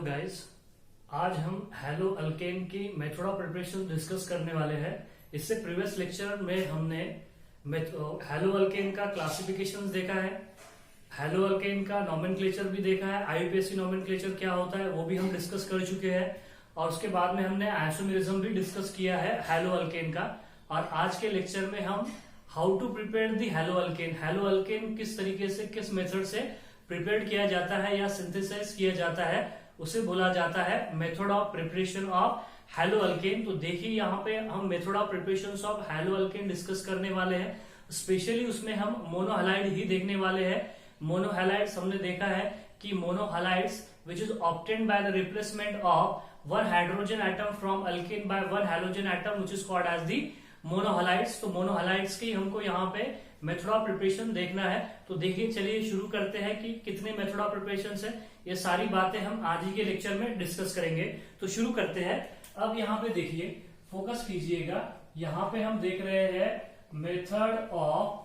Guys, आज हम hello alkane की मेथड ऑफ प्रिपरेशन डिस्कस करने वाले हैं। इससे प्रीवियस लेक्चर में हमने हैलो अल्केन का क्लासिफिकेशन देखा है, हैलो अल्केन का नॉमेनक्लेचर भी देखा है, आईयूपीएसी नॉमेनक्लेचर क्या होता है वो भी हम डिस्कस कर चुके हैं, और उसके बाद में हमने आइसोमेरिज्म भी डिस्कस किया है हैलो अल्केन का। और आज के लेक्चर में हम how to prepare the haloalkane, haloalkane किस तरीके से किस मेथड से प्रिपेयर किया जाता है या सिंथेसाइज किया जाता है उसे बोला जाता है method of preparation of hello alkane. तो देखिए यहाँ पे हम method of preparation of hello alkane discuss करने वाले हैं। स्पेशली उसमें हम मोनोहैलाइड ही देखने वाले हैं। मोनोहैलाइड्स हमने देखा है कि monohalides which is obtained by the replacement of one hydrogen atom from alkane by one halogen atom which is called as the monohalides. तो मोनोहैलाइड्स की हमको यहाँ पे मेथड ऑफ प्रिपरेशन देखना है। तो देखिए, चलिए शुरू करते हैं कि कितने मेथड ऑफ प्रिपरेशन है। ये सारी बातें हम आज ही के लेक्चर में डिस्कस करेंगे। तो शुरू करते हैं। अब यहाँ पे देखिए, फोकस कीजिएगा, यहाँ पे हम देख रहे हैं मेथड ऑफ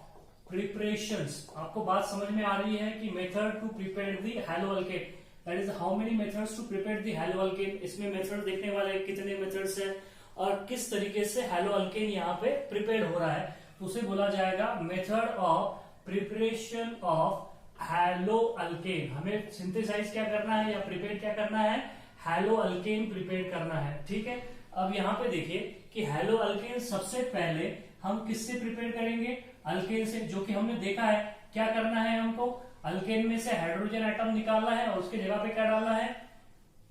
प्रिपरेशंस। आपको बात समझ में आ रही है कि method to prepare the haloalkane, that is how many methods to prepare the haloalkane. इसमें मेथड देखने वाले कितने मेथड्स हैं और किस तरीके से हैलो अल्केन यहाँ पे प्रिपेयर हो रहा है, तो उसे बोला जाएगा method of preparation of hello alkane. हमें सिंथेसाइज क्या करना है या प्रिपेयर क्या करना है, हैलो अल्केन प्रिपेयर करना है। ठीक है, अब यहाँ पे देखिए कि हैलो अल्केन सबसे पहले हम किससे प्रिपेयर करेंगे, अल्केन से, जो कि हमने देखा है। क्या करना है हमको, अल्केन में से हाइड्रोजन एटम निकालना है और उसके जगह पे क्या डालना है,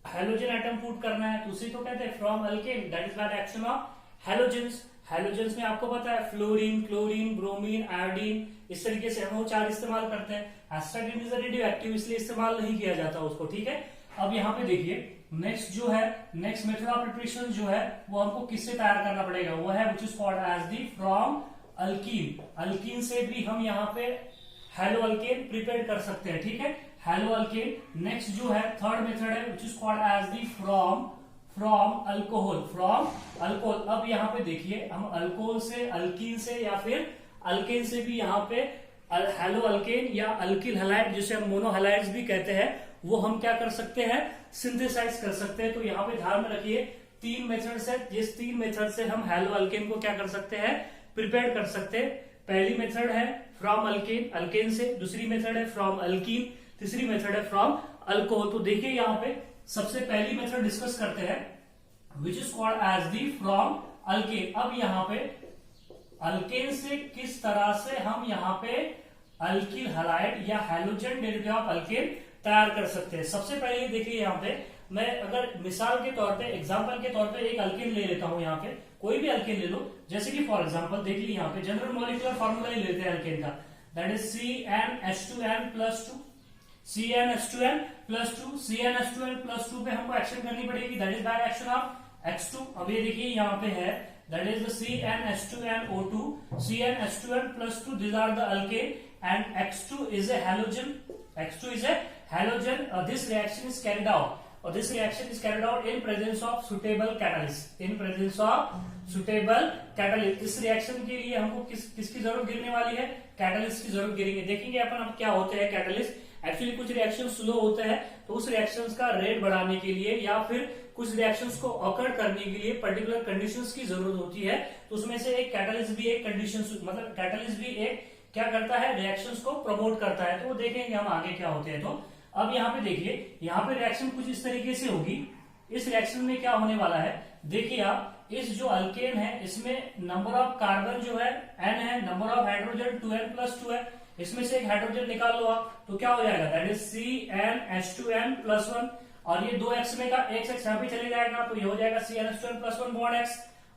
हैलोजन एटम पुट करना है। तो उसी को कहते हैं from alkane, that is by the action of halogens. Halogens में आपको पता है फ्लोरीन, क्लोरीन, ब्रोमीन, आयोडीन, इस तरीके से हम वो चार इस्तेमाल करते हैं। एस्ट्राजीन इज रेडियो एक्टिव, इसलिए इस्तेमाल नहीं किया जाता उसको। ठीक है, अब यहाँ पे देखिए नेक्स्ट जो है, नेक्स्ट मेथड ऑफ प्रिपरेशन जो है वो हमको किससे तैयार करना पड़ेगा, वो है which is called as the from alkene. Alkene से भी हम यहाँ पे हैलो अल्केन प्रिपेयर कर सकते हैं। ठीक है, हैलो अल्केन। नेक्स्ट जो है थर्ड मेथड है which is called as the from alcohol, from alcohol. अब यहाँ पे देखिए, हम अल्कोहल से, अल्कीन से या फिर अल्केन से भी यहाँ पे हैलो अल्केन या अल्किल हैलाइड, जिसे हम मोनोहैलाइड्स भी कहते हैं, वो हम क्या कर सकते हैं, सिंथेसाइज कर सकते हैं। तो यहाँ पे ध्यान में रखिए, तीन मेथड्स है, जिस तीन मेथड से हम हैलो अल्केन को क्या कर सकते हैं, प्रिपेयर कर सकते हैं। पहली मेथड है फ्रॉम अल्केन, अल्केन से। दूसरी मेथड है फ्रॉम अल्कीन, तीसरी मेथड है फ्रॉम अल्कोहल। तो देखिए यहाँ पे सबसे पहली मेथड डिस्कस करते हैं which is called as the from alkane. अब यहाँ पे अल्केन से किस तरह से हम यहाँ पे अल्किल हैलाइड या हैलोजन डेरिवेटिव ऑफ अल्केन तैयार कर सकते हैं। सबसे पहले देखिए, यहाँ पे मैं अगर मिसाल के तौर पे, एग्जांपल के तौर पे एक अल्केन ले लेता हूं, यहाँ पे कोई भी अल्केन ले लो, जैसे कि फॉर एग्जांपल देख लीजिए, यहाँ पे जनरल मॉलिक्यूलर फार्मूला ही लेते हैं अल्केन का, that is CnH2n+2, CnH2n+2, CnH2n+2 पे हमको एक्शन करनी पड़ेगी, that is by action of X2। अब ये देखिए यहाँ पे है, that is the CnH2nO2, CnH2n+2, these are the alkane and X2 is a halogen, X2 is a halogen. This reaction is carried out, or this reaction is carried out in presence of suitable catalyst, in presence of suitable catalyst. इस reaction के लिए हमको किसकी जरूरत गिरने वाली है, catalyst की जरूरत गिरेंगे। देखेंगे अपन अब क्या होते हैं कैटलिस्ट। एक्चुअली कुछ रिएक्शन स्लो होते हैं, तो उस रिएक्शंस का रेट बढ़ाने के लिए या फिर कुछ रिएक्शंस को ऑकर करने के लिए पर्टिकुलर कंडीशंस की जरूरत होती है। तो उसमें से एक कैटलिस्ट भी एक कंडीशन, मतलब कैटलिस्ट भी एक क्या करता है, रिएक्शंस को प्रमोट करता है। तो वो देखेंगे हम आगे क्या होते हैं। तो अब यहाँ पे देखिए, यहाँ पे रिएक्शन कुछ इस तरीके से होगी। इस रिएक्शन में क्या होने वाला है, देखिए आप, इस जो अल्केन है इसमें नंबर ऑफ कार्बन जो है n है, नंबर ऑफ हाइड्रोजन 2n+2 है। इसमें से एक हाइड्रोजन निकाल लो आप, तो क्या हो जाएगा, दैट इज CnH2n+1, और ये 2x में का x यहाँ पे चले जाएगा, तो ये हो जाएगा CnH2n+1 बॉन्ड x।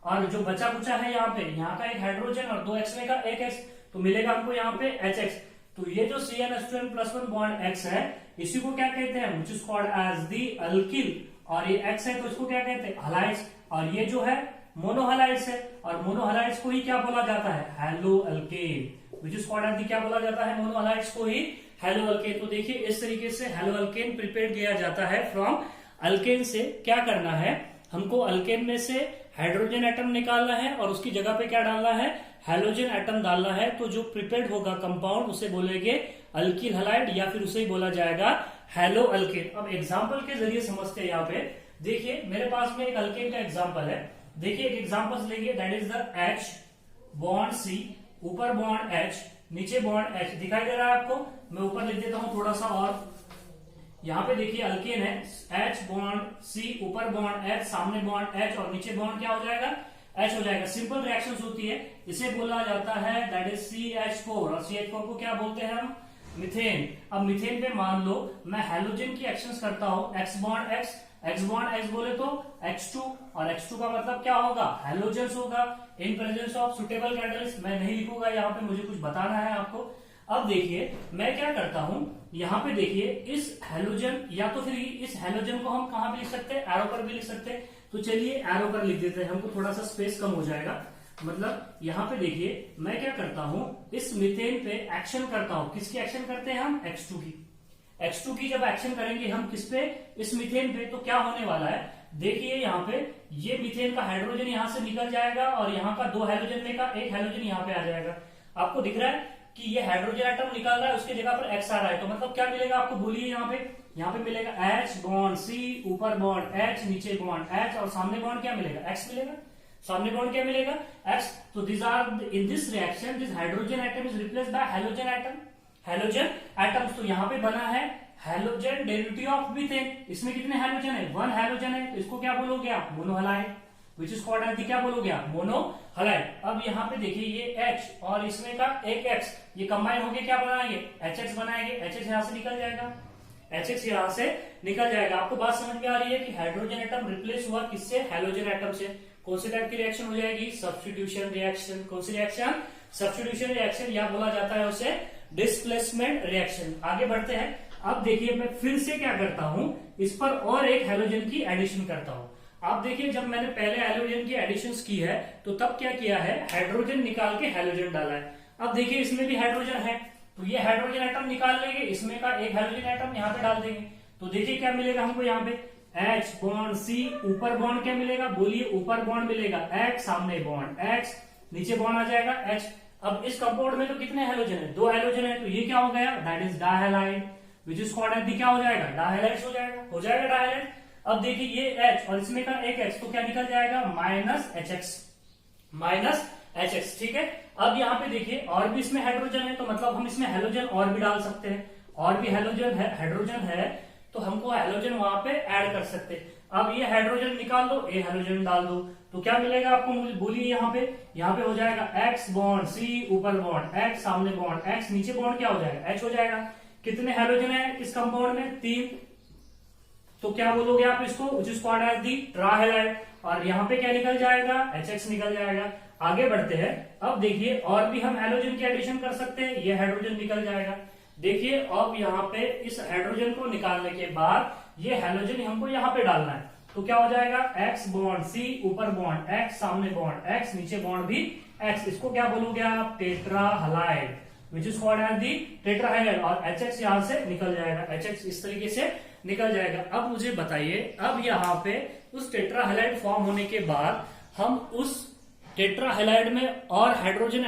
और जो बचा कुचा है यहाँ पे, यहाँ का एक हाइड्रोजन और 2x में का एक x, तो मिलेगा हमको यहाँ पे HX। तो ये जो CnH2n+1 बॉन्ड x है, इसी को क्या कहते हैं, which is called as the alkyl. और ये x है तो इसको क्या कहते हैं, हैलाइड्स। और ये जो है मोनोहैलाइड्स है, और मोनोहैलाइड्स को ही क्या बोला जाता है, haloalkane, which is called as the क्या बोला जाता है, मोनोहैलाइड्स को ही हैलो अल्केन। तो देखिए इस तरीके से हैलो अल्केन प्रिपेयर किया जाता है फ्रॉम अल्केन से। क्या करना है हमको, अल्केन में से हाइड्रोजन एटम निकालना है और उसकी जगह पे क्या डालना है, हैलोजन एटम डालना है। तो जो प्रिपेयर्ड होगा कंपाउंड उसे बोलेंगे अल्किल हैलाइड, या फिर उसे ही बोला जाएगा हेलो अल्केन। अब एग्जांपल के जरिए समझते हैं। यहाँ पे देखिए मेरे पास में एक अल्केन का एग्जांपल है। देखिए एक एग्जांपल लेंगे, that is the H bond C, ऊपर बॉन्ड H, नीचे बॉन्ड H। दिखाई दे रहा है आपको? मैं ऊपर लिख देता हूं थोड़ा सा और। यहाँ पे देखिए अल्केन है, H बॉन्ड C, ऊपर बॉन्ड H, सामने बॉन्ड H और नीचे बॉन्ड क्या हो जाएगा? H हो जाएगा। सिंपल रिएक्शंस होती है, इसे बोला जाता है दैट इज CH4। और CH4 को क्या बोलते हैं हम? मीथेन। अब मीथेन पे मान लो मैं हैलोजन की एक्शंस करता हूं, X बॉन्ड X बोले तो H2, और H2 का मतलब क्या होगा? हैलोजेंस होगा in presence of suitable catalyst. मैं नहीं लिखूंगा यहाँ पे, मुझे कुछ बताना है आपको। अब देखिए मैं क्या करता हूं, यहाँ पे देखिए इस हैलोजन, या तो फिर इस हैलोजन को हम कहां पे लिख सकते हैं? एरो पर भी लिख सकते हैं। तो चलिए एरो पर लिख देते हैं, हमको थोड़ा सा स्पेस कम हो जाएगा। मतलब यहाँ पे देखिए मैं क्या करता हूं, इस मीथेन पे एक्शन करता हूं। किसकी एक्शन करते हैं हम? H2 की। H2 की जब एक्शन करेंगे हम किस पे? इस मीथेन पे। तो क्या होने वाला है? देखिए यहाँ पे ये मीथेन का हाइड्रोजन यहाँ से निकल जाएगा और यहाँ का 2 हाइड्रोजन में का एक हाइड्रोजन यहाँ पे आ जाएगा। आपको दिख रहा है कि ये हाइड्रोजन एटम निकल रहा है, उसके जगह पर X आ रहा है। तो मतलब क्या मिलेगा आपको? बोलिए यहाँ पे मिलेगा H बॉन्ड C, ऊपर बॉन्ड H, नीचे बॉन्ड H, और सामने बॉन्ड क्या मिलेगा? X मिलेगा। सामने बॉन्ड क्या मिलेगा? X। तो this are in this reaction this hydrogen atom is replaced by halogen atom. Halogen atoms. तो यहाँ पे बना है हैलोजन डेरिवेटिव ऑफ मीथेन। इसमें कितने हैलोजन है? 1 हैलोजन है। तो इसको क्या बोलोगे आप? मोनोहलाइड, विच इज कॉल्ड एज क्या बोलोगे आप? मोनोहलाइड। अब यहाँ पे देखिए ये H और इसमें का एक X, ये कंबाइन होके क्या बनाएंगे? HX बनाएंगे। HX यहाँ से निकल जाएगा, HX यहाँ से निकल जाएगा। आपको बात समझ में आ रही है कि हाइड्रोजन एटम रिप्लेस हुआ किससे? हैलोजन एटम से। कौन सी टाइप की रिएक्शन हो जाएगी? Substitution reaction. कौन सी रिएक्शन? सब्स्टिट्यूशन रिएक्शन, या बोला जाता है उसे डिस्प्लेसमेंट रिएक्शन। आगे बढ़ते हैं। अब देखिए मैं फिर से क्या करता हूं, इस पर और एक हैलोजन की एडिशन करता हूं। आप देखिए जब मैंने पहले हैलोजन की एडिशन की है तो तब क्या किया है? हाइड्रोजन निकाल के हैलोजन डाला है। अब देखिए इसमें भी हाइड्रोजन है, तो ये हाइड्रोजन एटम निकाल लेंगे, इसमें का एक हाइड्रोजन एटम यहाँ पे डाल देंगे। तो देखिए क्या मिलेगा हमको यहाँ पे? H बॉन्ड C, ऊपर बॉन्ड क्या मिलेगा? बोलिए ऊपर बॉन्ड मिलेगा X, सामने बॉन्ड X, नीचे बॉन्ड आ जाएगा H। अब इस कंपाउंड में तो कितने हैलोजन है? 2 हैलोजन है। तो ये क्या हो गया? That is dihalide, which is called as क्या हो जाएगा? डायहैलाइड हो जाएगा डायहैलाइड। अब देखिए ये H और इसमें का एक X, तो क्या निकल जाएगा? Minus HX। ठीक है। अब यहाँ पे देखिए और भी इसमें हाइड्रोजन है, तो मतलब हम इसमें हैलोजन और भी डाल सकते हैं। और भी हाइड्रोजन है तो हमको हैलोजन वहां पे ऐड कर सकते हैं। अब ये हाइड्रोजन निकाल दो, ये हाइड्रोजन डाल दो, तो क्या मिलेगा आपको? मुझे बोलिए यहाँ पे हो जाएगा X बॉन्ड C, ऊपर बॉन्ड X, सामने बॉन्ड X, नीचे बॉन्ड क्या हो जाएगा? H हो जाएगा। कितने हैलोजन है इस कंपाउंड में? 3। तो क्या बोलोगे आप इसको? Which is called as the trihalide. और यहाँ पे क्या निकल जाएगा? HX निकल जाएगा। आगे बढ़ते हैं। अब देखिए और भी हम हैलोजन की एडिशन कर सकते हैं, ये हाइड्रोजन निकल जाएगा। देखिए अब यहाँ पे इस हाइड्रोजन को निकालने के बाद ये हाइड्रोजन हमको यहाँ पे डालना है, तो क्या हो जाएगा? X बॉन्ड C, ऊपर बॉन्ड X, सामने बॉन्ड X, नीचे बॉन्ड भी X। इसको क्या बोलोगे आप? Tetrahalide, which is called as the tetrahalide. और HX यहाँ से निकल जाएगा, HX इस तरीके से निकल जाएगा। अब मुझे बताइए, अब यहाँ पे उस टेट्राहैलाइड फॉर्म होने के बाद हम उस टेट्राहैलाइड में और हाइड्रोजन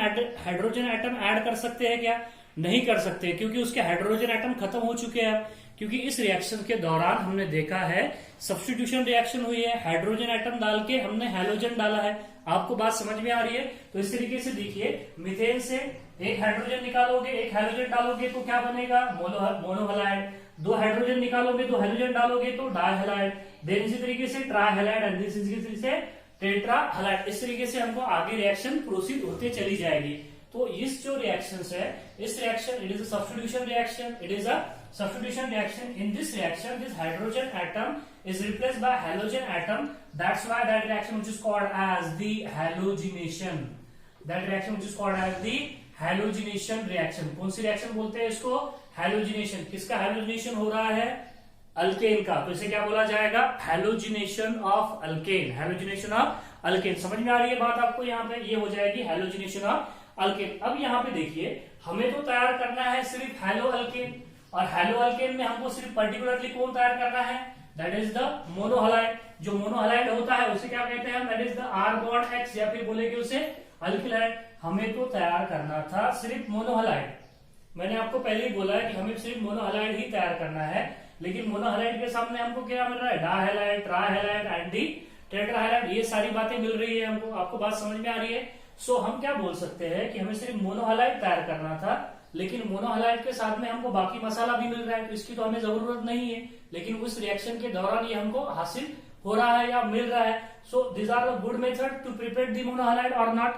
एटम ऐड कर सकते हैं क्या? नहीं कर सकते, क्योंकि उसके हाइड्रोजन एटम खत्म हो चुके हैं। क्योंकि इस रिएक्शन के दौरान हमने देखा है सब्स्टिट्यूशन रिएक्शन हुई है, हाइड्रोजन एटम डाल के हमने हैलोजन डाला है। आपको बात समझ में आ रही है? तो इस तरीके से देखिए मीथेन से एक हाइड्रोजन निकालोगे, एक हैलोजन डालोगे तो क्या बनेगा? मोनोहैलाइड। 2 हाइड्रोजन निकालोगे, 2 हैलोजन डालोगे तो डायहैलाइड। देन इसी तरीके से ट्राइहैलाइड एंड दिस इसी तरीके से टेट्राहैलाइड। इस तरीके से हमको आगे रिएक्शन प्रोसीड होते चली जाएगी। तो इस जो रिएक्शंस है, इस reaction it is a substitution reaction, it is a substitution reaction. In this reaction this hydrogen atom is replaced by halogen atom. That's why that reaction which is called as the halogenation, that reaction which is called as the halogenation reaction. कौन सी reaction बोलते हैं इसको? halogenation. किसका halogenation हो रहा है? Alkane का। तो इसे क्या बोला जाएगा? halogenation of alkane, halogenation of alkane। समझ में आ रही है बात आपको? यहाँ पे ये हो जाएगी halogenation of alkane। अब यहाँ पे देखिए हमें तो तैयार करना है सिर्फ हैलो अल्केन, और हैलो अल्केन में हमको सिर्फ पर्टिकुलरली कौन तैयार करना है? That is the monohalide. जो मोनोहलाइड होता है उसे क्या कहते हैं? That is the R bond X, या फिर बोलेंगे उसे अल्किलाइड। हमें तो तैयार करना था सिर्फ मोनोहलाइड। मैंने आपको पहले ही बोला है कि हमें सिर्फ मोनोहलाइड ही तैयार करना है। लेकिन मोनोहैलाइड के सामने हमको क्या मिल रहा है, डायहैलाइड, ट्राइहैलाइड एंड दी टेट्राहैलाइड, ये सारी बातें मिल रही है हमको। आपको बात समझ में आ रही है? सो हम क्या बोल सकते हैं कि हमें सिर्फ मोनोहैलाइड तैयार करना था, लेकिन मोनोहैलाइड के साथ में हमको बाकी मसाला भी मिल रहा है, तो इसकी तो हमें जरूरत नहीं है, लेकिन उस रिएक्शन के दौरान ये हमको हासिल हो रहा है या मिल रहा है। So this are the good method to prepare the monohalide और नॉट।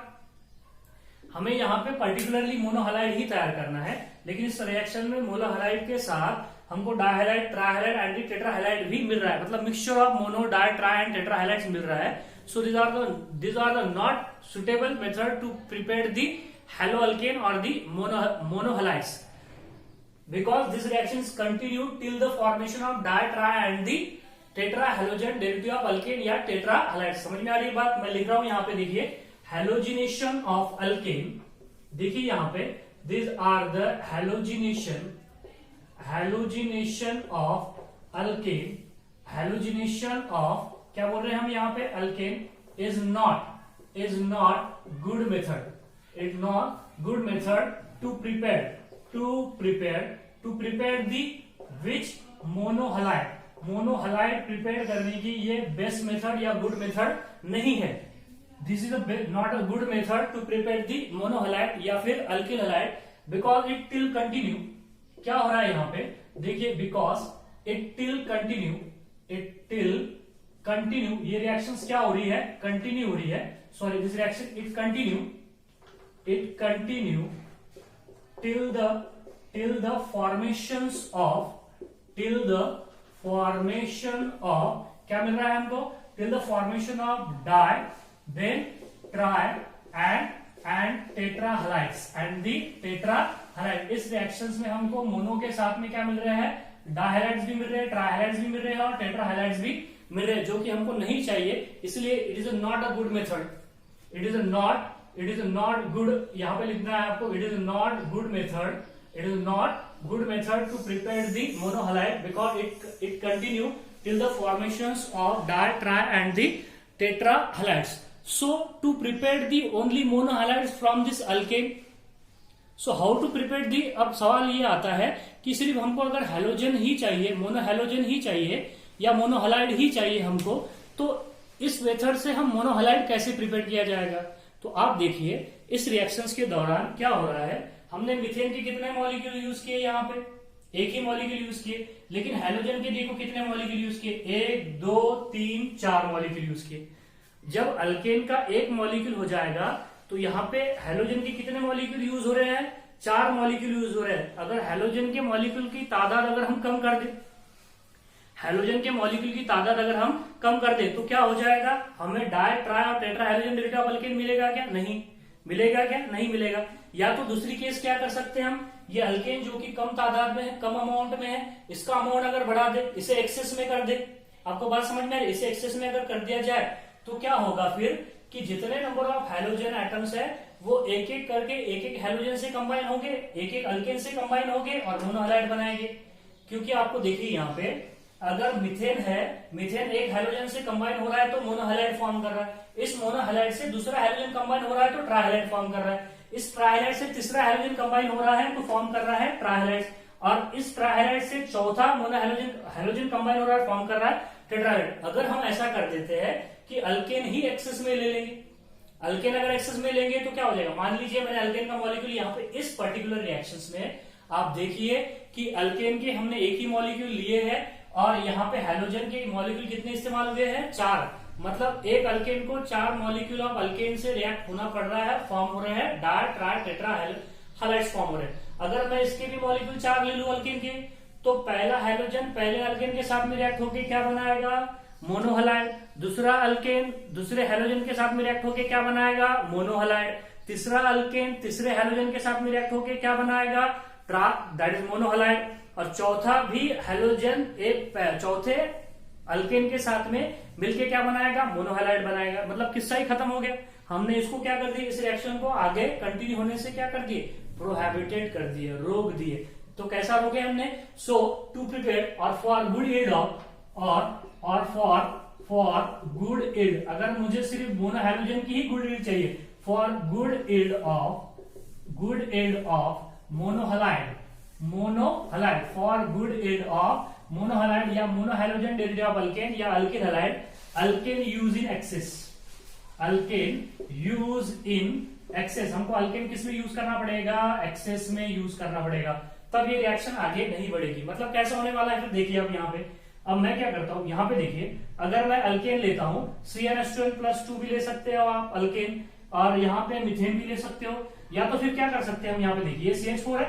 हमें यहाँ पे पर्टिकुलरली मोनोहैलाइड ही तैयार करना है, लेकिन इस रिएक्शन में मोनोहैलाइड के साथ हमको डायहैलाइड, ट्राइहैलाइड एंड टेट्राहैलाइड भी मिल रहा है, मतलब mixture of mono, di, tri and tetrahalides मिल रहा है। सो these are the not suitable method to prepare the haloalkane or the monohalides, because this reactions continue till the formation of di, tri and the tetrahalogen derivative of alkane या tetrahalides। समझ में आ रही है बात? मैं लिख रहा हूं यहाँ पे, देखिए halogenation of alkane, देखिए यहाँ पे these are the halogenation of alkane, halogenation of, क्या बोल रहे हैं हम यहाँ पे, alkane is not good method to prepare the which monohalide prepare करने की ये बेस्ट मेथड या गुड मेथड नहीं है। This is not a good method to prepare the monohalide या फिर alkyl halide, because it till continue. क्या हो रहा है यहाँ पे, देखिए, बिकॉज इट टिल कंटिन्यू, ये रिएक्शंस क्या हो रही है, कंटिन्यू हो रही है। Sorry, this reaction it continue till the formation of क्या मिल रहा है हमको, till the formation of di, then tri and tetrahalides and the tetrahalides। इस रिएक्शंस में हमको मोनो के साथ में क्या मिल रहे हैं, डायहैलाइड्स भी मिल रहे हैं, ट्राइहैलाइड्स भी मिल रहे हैं और टेट्राहैलाइड्स भी मिल रहे हैं, जो कि हमको नहीं चाहिए। इसलिए it is not a good method, it is not good, यहाँ पे लिखना है आपको, it is not good method to prepare the monohalide, because it continue till the formations of di, tri and the tetrahalides. So to prepare the only monohalides from this alkane, so how to prepare the. अब सवाल ये आता है कि सिर्फ हमको अगर halogen ही चाहिए, मोनोहैलोजन ही चाहिए या मोनोहलाइड ही चाहिए हमको, तो इस मेथड से हम मोनोहलाइड कैसे प्रिपेयर किया जाएगा। तो आप देखिए, इस रिएक्शंस के दौरान क्या हो रहा है, हमने मीथेन के कितने मॉलिक्यूल यूज किए, यहाँ पे एक ही मॉलिक्यूल यूज किए, लेकिन हैलोजन के देखो कितने मॉलिक्यूल यूज किए, 1 2 3 4 मॉलिक्यूल यूज किए। जब अल्केन का एक मॉलिक्यूल हो जाएगा तो यहाँ पे हैलोजन के कितने मॉलिक्यूल यूज हो रहे हैं, 4 मॉलिक्यूल यूज हो रहे हैं। अगर हैलोजन के मॉलिक्यूल की तादाद अगर हम कम कर दे, हैलोजन के मॉलिक्यूल की तादाद अगर हम कम कर दे तो क्या हो जाएगा, हमें डाई, ट्राई और tetra halogen derivative of alkane मिलेगा क्या, नहीं मिलेगा, क्या नहीं मिलेगा। या तो दूसरी केस क्या कर सकते हैं हम, ये अल्केन जो कि कम तादाद में है, कम अमाउंट में है, इसका अमाउंट अगर बढ़ा दे, इसे एक्सेस में कर दे। आपको बात समझ में आ रही है, इसे एक्सेस में अगर कर दिया जाए तो क्या होगा फिर कि जितने नंबर ऑफ हैलोजन एटम्स है वो एक एक करके एक एक हैलोजन से कंबाइन होंगे, एक एक अल्केन से कंबाइन होंगे और मोनोहलाइड बनाएंगे। क्योंकि आपको देखिए यहाँ पे अगर मीथेन है, मीथेन एक हैलोजन से कंबाइन हो रहा है तो मोनोहलाइड फॉर्म कर रहा है, इस मोनोहलाइड से दूसरा हैलोजन कंबाइन हो रहा है तो ट्राइहलाइड फॉर्म कर रहा है, इस ट्राइहलाइड से तीसरा हैलोजन कंबाइन हो रहा है तो फॉर्म कर रहा है ट्राइहलाइड, और इस ट्राइहलाइड से चौथा हैलोजन कंबाइन हो रहा है, फॉर्म कर रहा है टेट्राहलाइड। अगर हम ऐसा कर देते हैं कि अल्केन ही एक्सेस में ले लेंगे, अल्केन अगर एक्सेस में लेंगे तो क्या हो जाएगा, मान लीजिए मैंने अल्केन का मॉलिक्यूल यहाँ पे इस पर्टिकुलर रिएक्शंस में आप देखिए कि अल्केन के हमने एक ही मॉलिक्यूल लिए हैं और यहाँ पे हैलोजन के मॉलिक्यूल कितने इस्तेमाल हुए हैं, 4। मतलब एक अल्केन को 4 मॉलिक्यूल ऑफ अल्केन से रिएक्ट होना पड़ रहा है, फॉर्म हो रहे हैं di, tri, tetra halides form हो रहे हैं। अगर मैं इसके भी मॉलिक्यूल 4 ले लूं अल्केन के, तो पहला हैलोजन पहले अल्केन के साथ में रिएक्ट होकर क्या बनाएगा, मोनोहलाइड, दूसरा अल्केन दूसरे हैलोजन के साथ में रिएक्ट होकर क्या बनाएगा, मोनोहलाइड, तीसरा अल्केन तीसरे हैलोजन के साथ में रिएक्ट होकर क्या बनाएगा, दैट इज मोनोहलाइड, और चौथा भी हैलोजन एक चौथे अल्केन के साथ में मिलके क्या बनाएगा, मोनोहलाइड बनाएगा। मतलब किस्सा ही खत्म हो गया। हमने इसको क्या कर दिया, इस रिएक्शन को आगे कंटिन्यू होने से क्या कर दिए, प्रोहिबिटेड कर दिए, रोक दिए। तो कैसा रोके हमने, सो टू प्रिपेयर और फॉर गुड एड ऑफ और फॉर गुड एड, अगर मुझे सिर्फ मोनोहैलोजन की ही गुड एड चाहिए, for good add of monohalide, for good add of monohalide या मोनोहैलोजन डेरिवेटिव ऑफ अल्केन या alkyl halide, alkane use in excess, alkane use in excess. हमको अल्केन किस में यूज करना पड़ेगा, एक्सेस में यूज करना पड़ेगा, तब ये रिएक्शन आगे नहीं बढ़ेगी। मतलब कैसा होने वाला है फिर देखिए अब यहाँ पे। अब मैं क्या करता हूं, यहाँ पे देखिए, अगर मैं अल्केन लेता हूं CnH2n+2 भी ले सकते हो आप अल्केन, और यहाँ पे मिथेन भी ले सकते हो, या तो फिर क्या कर सकते हैं हम, यहाँ पे देखिए CH4 है,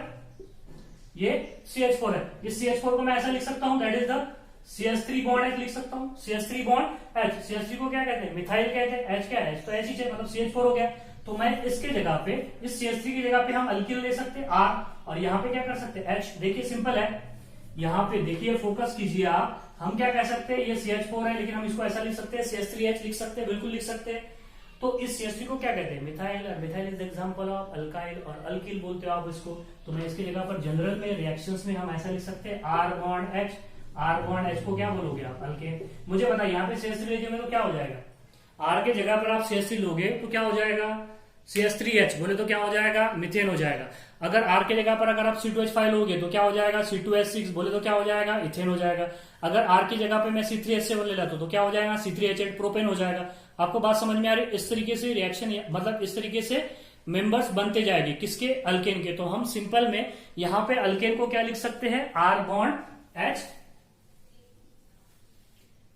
ये CH4 है, इस CH4 को मैं ऐसा लिख सकता हूं, that is the CH3 bond H लिख सकता हूं, CH3 बॉन्ड H। CH3 को क्या कहते हैं, मिथाइल कहते हैं, H क्या है, H तो H ही है, मतलब CH4 हो गया। तो मैं इसके जगह पे, इस CH3 की जगह पे हम अल्किल ले सकते हैं R, और यहाँ पे क्या कर सकते हैं H। देखिए सिंपल है, यहाँ पे देखिए फोकस कीजिए आप, हम क्या कह सकते हैं, ये CH4 है, लेकिन हम इसको ऐसा लिख सकते हैं, CH3H लिख सकते हैं, बिल्कुल लिख सकते हैं। तो इस CH3 को क्या कहते हैं, मिथाइल, और methyl is the example of alkyl, और अल्किल बोलते हो आप इसको। तो मैं इसकी जगह पर जनरल में रिएक्शंस में हम ऐसा लिख सकते हैं R bond H, R bond H को क्या बोलोगे आप, अल्केन। मुझे बताइए यहाँ पे CH3 लीजिए तो क्या हो जाएगा, R के जगह पर आप CH3 लोगे तो क्या हो जाएगा, CH3H बोले तो क्या हो जाएगा, मिथेन हो जाएगा। अगर R के जगह पर अगर आप C2H5 लोगे तो क्या हो जाएगा, C2H6 बोले तो क्या हो जाएगा, इथेन हो जाएगा। अगर R की जगह पे मैं C3H7 ले लेता हूं तो क्या हो जाएगा, C3H8 प्रोपेन हो जाएगा। आपको बात समझ में आ रही है, इस तरीके से रिएक्शन, मतलब इस तरीके से मेंबर्स बनते जाएंगे, किसके, अल्केन के। तो हम सिंपल में यहाँ पे अल्केन को क्या लिख सकते हैं, R बॉन्ड H।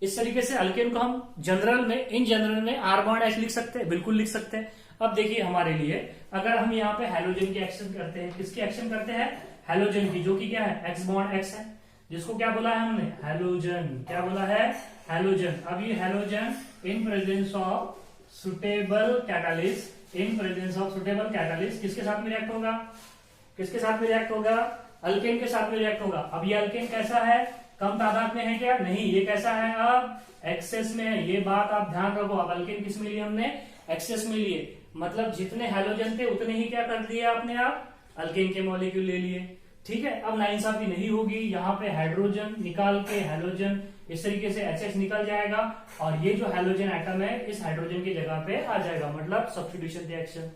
इस तरीके से अल्केन को हम जनरल में, इन जनरल में R बॉन्ड H लिख सकते हैं, बिल्कुल लिख सकते हैं। अब देखिए हमारे लिए, अगर हम यहाँ पे हैलोजन की एक्शन करते हैं, किसकी एक्शन करते हैं, हैलोजन की, जो कि क्या है, X बॉन्ड X है, जिसको क्या बोला है हमने, हैलोजन। क्या बोला है, हैलोजन। अब ये halogen in presence of suitable catalyst, in presence of suitable catalyst किसके साथ में रिएक्ट होगा, किसके साथ में रिएक्ट होगा, अल्केन के साथ में रिएक्ट होगा। अब ये अल्केन कैसा है, कम तादाद में है क्या, नहीं, ये कैसा है, अब एक्सेस में है। ये बात आप ध्यान रखो। अब अल्केन किस में लिए हमने, एक्सेस में लिए, मतलब जितने हैलोजन थे उतने ही क्या कर दिए आपने, आप अल्केन के मॉलिक्यूल ले लिए। ठीक है, अब नाइंसाफी नहीं होगी, यहाँ पे हाइड्रोजन निकाल के हैलोजन इस तरीके से HH निकल जाएगा, और ये जो हैलोजन एटम है इस हाइड्रोजन की जगह पे आ जाएगा, मतलब सब्स्टिट्यूशन रिएक्शन।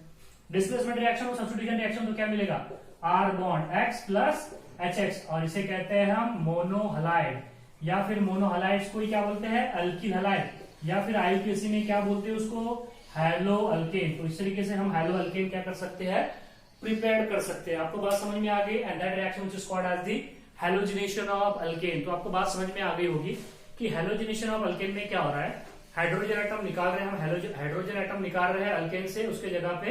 डिस्प्लेसमेंट रिएक्शन और सब्स्टिट्यूशन रिएक्शन तो क्या मिलेगा, R bond X plus HX, और इसे कहते हैं हम मोनोहलाइड, या फिर मोनोहलाइड्स को क्या बोलते हैं, अल्किल हलाइड, या फिर IUPAC में क्या बोलते हैं उसको, हैलो अल्केन। तो इस तरीके से हम हैलो अल्केन क्या कर सकते हैं, प्रिपेयर कर सकते हैं। आपको बात समझ में आ गई, and that reaction which is called as the halogenation of alkane. तो आपको बात समझ में आ गई होगी कि हैलोजिनेशन ऑफ अल्केन में क्या हो रहा है, हाइड्रोजन एटम निकाल रहे हैं हम, हाइड्रोजन एटम निकाल रहे हैं अल्केन से, उसके जगह पे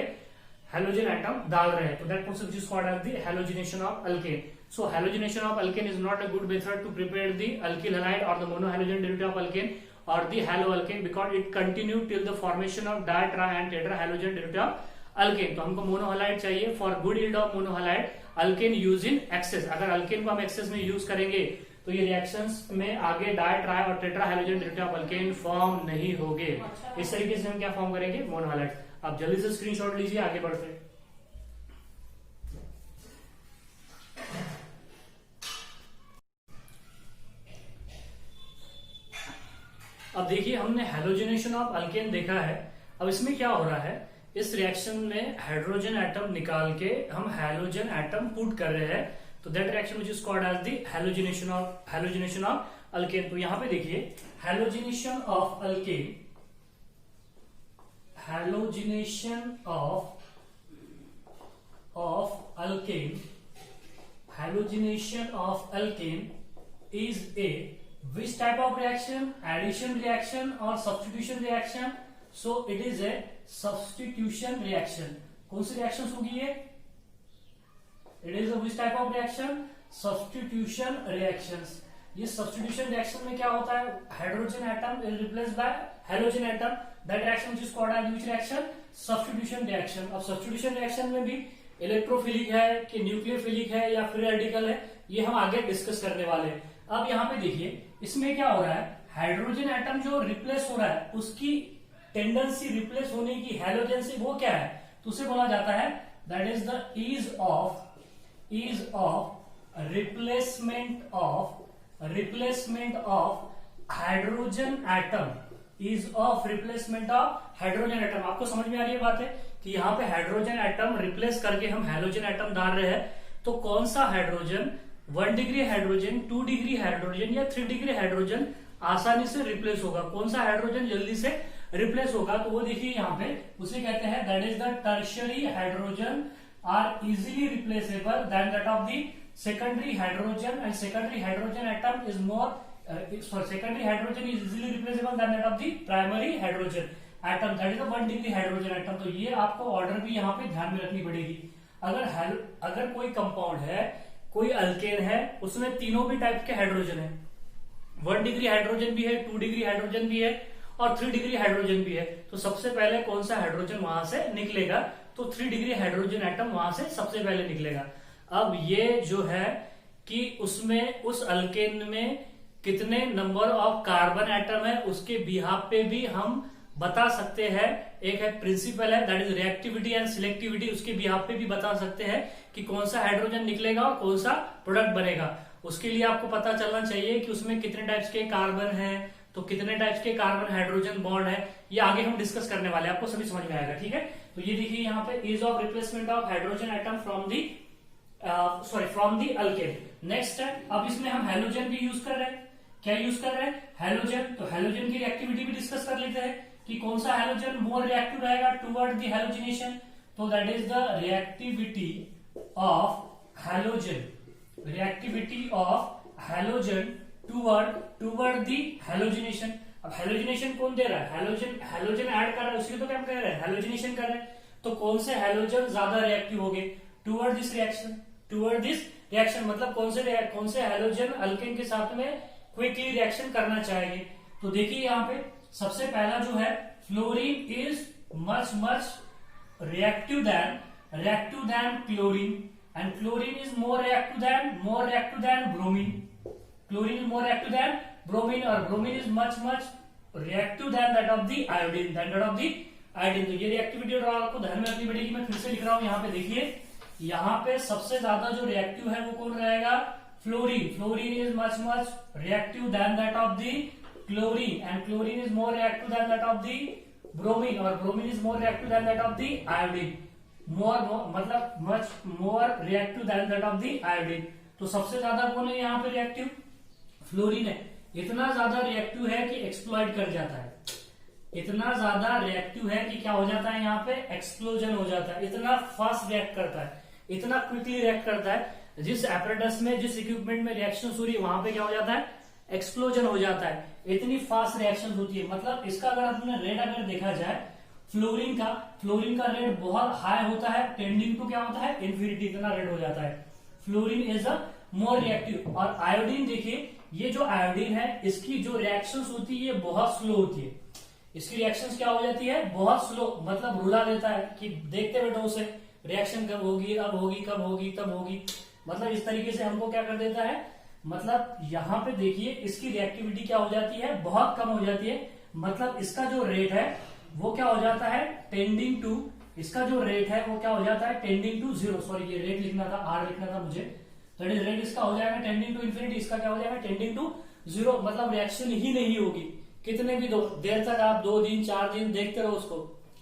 हैलोजन एटम डाल रहे हैं। तो that process is called as the halogenation of alkane. So halogenation of alkane is not a good method to prepare the alkyl halide or the monohalogen derivative of alkane or the haloalkane, because it continue till the formation of di, tri and tetrahalogen derivative of alkane. तो हमको मोनोहलाइड चाहिए। For good yield of monohalide, alkane use in excess। अगर alkane को हम access में use करेंगे तो ये रिएक्शंस में आगे डाई, ट्राई और टेट्राहैलोजन डेरिवेटिव ऑफ अल्केन फॉर्म नहीं होंगे। इस तरीके से हम क्या फॉर्म करेंगे, मोनोहलाइड। आप जल्दी से स्क्रीनशॉट लीजिए, आगे बढ़ते हैं। अब देखिए हमने हैलोजिनेशन ऑफ अल्केन देखा है। अब इसमें क्या हो रहा है, इस रिएक्शन में हाइड्रोजन एटम निकाल के हम हैलोजन एटम पुट कर रहे हैं। तो that reaction which is called as the halogenation of alkane. तो यहां पे देखिए halogenation of alkane, halogenation of alkane, halogenation of alkane is a which type of reaction, addition reaction or substitution reaction? So it is a substitution reaction. कौन सी reactions होगी ये? It is a which type of reaction? Substitution reactions. ये substitution reaction में क्या होता है, hydrogen atom is replaced by halogen atom. That reaction which is called as which reaction? Substitution reaction. अब substitution reaction में भी इलेक्ट्रोफिलिक है कि न्यूक्लियोफिलिक है या फ्री रेडिकल है, ये हम आगे डिस्कस करने वाले हैं। अब यहाँ पे देखिए इसमें क्या हो रहा है, हाइड्रोजन एटम जो रिप्लेस हो रहा है उसकी टेंडेंसी रिप्लेस होने की हैलोजन से, वो क्या है, तो उसे बोला जाता है that is the ease of replacement of hydrogen atom, ease of replacement of hydrogen atom. आपको समझ में आ रही है बात है कि यहाँ पे हाइड्रोजन एटम रिप्लेस करके हम हैलोजन एटम डाल रहे हैं। तो कौन सा hydrogen 1 degree hydrogen 2 degree hydrogen या 3 डिग्री हाइड्रोजन आसानी से रिप्लेस होगा। कौन सा हाइड्रोजन जल्दी से रिप्लेस होगा, तो वो देखिए यहाँ पे उसे कहते हैं that is the tertiary hydrogen are easily replaceable than that of the secondary hydrogen, and secondary hydrogen atom is more secondary hydrogen is easily replaceable than that of the primary hydrogen atom, that is the 1 degree hydrogen atom। तो ये आपको order भी यहाँ पे ध्यान में रखनी पड़ेगी। अगर कोई कंपाउंड है, कोई अल्केन है, उसमें तीनों भी टाइप के हाइड्रोजन है, 1 डिग्री हाइड्रोजन भी है, 2 डिग्री हाइड्रोजन भी है और 3 डिग्री हाइड्रोजन भी है, तो सबसे पहले कौन सा हाइड्रोजन वहां से निकलेगा, तो 3 डिग्री हाइड्रोजन एटम वहां से सबसे पहले निकलेगा। अब ये जो है कि उसमें उस अल्केन में कितने नंबर ऑफ कार्बन एटम है उसके बिहाफ पे भी हम बता सकते हैं। एक है प्रिंसिपल है that is reactivity and selectivity, उसके बिहाफ पे भी बता सकते हैं कि कौन सा हाइड्रोजन निकलेगा और कौन सा प्रोडक्ट बनेगा। उसके लिए आपको पता चलना चाहिए कि उसमें कितने टाइप्स के कार्बन है, तो कितने टाइप्स के कार्बन हाइड्रोजन बॉन्ड है, ये आगे हम डिस्कस करने वाले हैं, आपको सभी समझ में आएगा। ठीक है, तो ये देखिए यहाँ पे is of replacement of hydrogen atom from the alkane. Next है, अब इसमें हम हैलोजन भी यूज कर रहे हैं। क्या यूज कर रहे हैं? हैलोजन। तो हैलोजन की रिएक्टिविटी भी डिस्कस कर लेते हैं कि कौन सा हैलोजन मोर रिएक्टिव रहेगा टुवर्ड द हैलोजिनेशन, तो that is the reactivity of halogen, reactivity of halogen toward the halogenation. अब हैलोजिनेशन कौन दे रहा है? हैलोजन ऐड कर रहा है, उसके तो क्या कर रहे हैं? हैलोजिनेशन कर रहे हैं। तो कौन से हैलोजन ज्यादा रिएक्टिव हो गए टुवर्ड दिस रिएक्शन, मतलब कौन से हैलोजन अल्केन के साथ में क्विकली रिएक्शन करना चाहेंगे। तो देखिए यहाँ पे सबसे पहला जो है fluorine is much reactive than chlorine, and chlorine is more reactive than bromine. Chlorine is more reactive than bromine और bromine is much reactive than that of the iodine, तो ये रिएक्टिविटी आपको ध्यान में रखनी पड़ेगी। मैं फिर से लिख रहा हूं, यहाँ पे देखिए, यहाँ पे सबसे ज्यादा जो रिएक्टिव है वो कौन रहेगा? Fluorine is much reactive than that of the chlorine, and chlorine is more reactive than that of the bromine, और bromine is more reactive than that of the iodine, मतलब much more reactive than that of the iodine। तो सबसे ज्यादा कौन है यहाँ पे reactive? Fluorine है। इतना ज्यादा रिएक्टिव है कि एक्सप्लॉइट कर जाता है, इतना ज्यादा रिएक्टिव है कि क्या हो जाता है, यहाँ पे एक्सप्लोजन हो जाता है। इतना फास्ट रिएक्ट करता है, इतना क्विकली रिएक्ट करता है, जिस एपरेटस में, जिस इक्विपमेंट में रिएक्शन हो रही है वहां पे क्या हो जाता है? एक्सप्लोजन हो जाता है। इतनी फास्ट रिएक्शन होती है। मतलब इसका अगर आपने रेट अगर देखा जाए फ्लोरीन का रेट बहुत हाई होता है, टेंडिंग टू क्या होता है? इन्फिनिटी, इतना रेट हो जाता है। Fluorine is a more reactive. और आयोडीन देखिए, ये जो आयोडीन है इसकी जो रिएक्शंस होती है ये बहुत स्लो होती है। इसकी रिएक्शंस क्या हो जाती है? बहुत स्लो, मतलब रुला देता है कि देखते बैठो उसे, रिएक्शन कब होगी, अब होगी, कब होगी, तब होगी, मतलब इस तरीके से हमको क्या कर देता है। मतलब यहाँ पे देखिए इसकी रिएक्टिविटी क्या हो जाती है? बहुत कम हो जाती है। मतलब इसका जो रेट है वो क्या हो जाता है? टेंडिंग टू, इसका जो रेट है वो क्या हो जाता है? Tending to 0। सॉरी, ये रेट लिखना था, आर लिखना था मुझे। तो रेट इसका हो जाएगा टेंडिंग टू इन्फिनिटी, इसका क्या हो जाएगा? Tending to 0। मतलब रिएक्शन ही नहीं होगी। कितने भी देर तक आप 2 दिन 4 दिन देखते रहो उसको,